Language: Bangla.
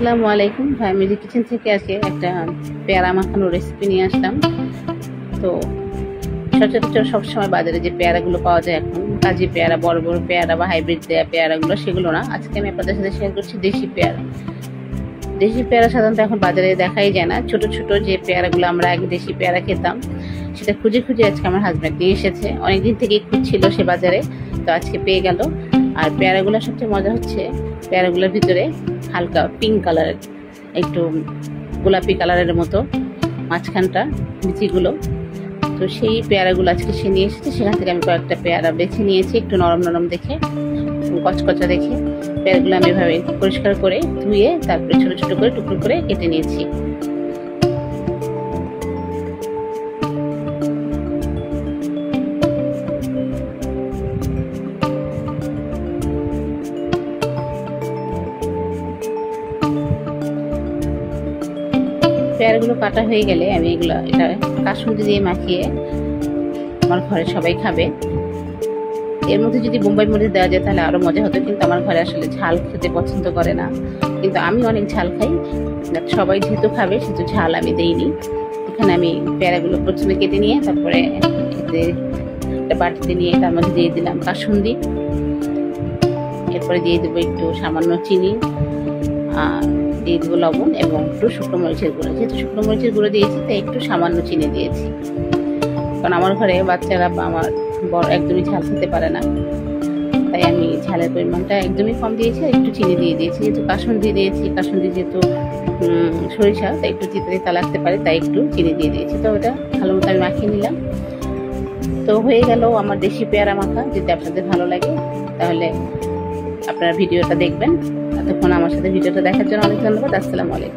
আসসালামু আলাইকুম। ফ্যামিলি কিচেন থেকে আজকে একটা পেয়ারা মাখানোর রেসিপি নিয়ে আসলাম। তো সচরাচর সবসময় বাজারে যে পেয়ারাগুলো পাওয়া যায় এখন, কাজি পেয়ারা, বড় বড় পেয়ারা বা হাইব্রিড দেওয়া পেয়ারাগুলো, সেগুলো না। আজকে আমি আপনাদের সাথে শেয়ার করছি দেশি পেয়ারা। দেশি পেয়ারা সাধারণত এখন বাজারে দেখাই যায় না। ছোট ছোট যে পেয়ারাগুলো আমরা আগে দেশি পেয়ারা খেতাম, সেটা খুঁজে খুঁজে আজকে আমার হাজব্যান্ড নিয়ে এসেছে। অনেকদিন থেকেই খুঁজছিল সে বাজারে, তো আজকে পেয়ে গেল। আর পেয়ারাগুলো সবচেয়ে মজা হচ্ছে, পেয়ারাগুলোর ভিতরে হালকা পিঙ্ক কালারের, একটু গোলাপি কালারের মতো মাঝখানটা বিচিগুলো। তো সেই পেয়ারাগুলো আজকে সে নিয়ে এসেছে। সেখান থেকে আমি কয়েকটা পেয়ারা বেছে নিয়েছি, একটু নরম নরম দেখে, কচকচা দেখে। পেয়ারাগুলো আমি এভাবে পরিষ্কার করে ধুয়ে তারপরে ছোট ছোট করে টুকরো করে কেটে নিয়েছি। পেয়ারাগুলো কাটা হয়ে গেলে আমি এটা কাসুন্দি দিয়ে মাখিয়ে আমার ঘরে সবাই খাবে। এর মধ্যে যদি বোম্বাই মরিচ দেওয়া যায় তাহলে আরো মজা হতো, কিন্তু আমার ঘরে আসলে ঝাল খেতে পছন্দ করে না, কিন্তু আমি অনেক ঝাল খাই। সবাই যেহেতু খাবে সেহেতু ঝাল আমি দেইনি। এখানে আমি পেয়ারাগুলো প্রথমে কেটে নিয়ে তারপরে একটা বাটিতে নিয়ে তার মধ্যে দিয়ে দিলাম কাসুন্দি, এরপরে দিয়ে দেবো একটু সামান্য চিনি, আর দিয়ে দেবো লবণ এবং একটু শুকনো মরিচের গুঁড়ো। যেহেতু শুকনো মরিচের গুঁড়ো দিয়েছি তাই একটু সামান্য চিনি দিয়েছি, কারণ আমার ঘরে বাচ্চারা বা আমার বড় একদমই ঝাল খেতে পারে না, তাই আমি ঝালের পরিমাণটা একদমই কম দিয়েছি। আর একটু চিনি দিয়ে দিয়েছি, যেহেতু কাসুন্দি দিয়েছি, কাসুন্দি যেহেতু সরিষা, তাই একটু তিতা লাগতে পারে, তাই একটু চিনি দিয়ে দিয়েছি। তো ওটা ভালো মতো আমি মাখিয়ে নিলাম। তো হয়ে গেল আমার দেশি পেয়ারা মাখা। যদি আপনাদের ভালো লাগে তাহলে আপনারা ভিডিওটা দেখবেন। এতক্ষণ আমার সাথে ভিডিওটা দেখার জন্য অনেক ধন্যবাদ। আসসালামু আলাইকুম।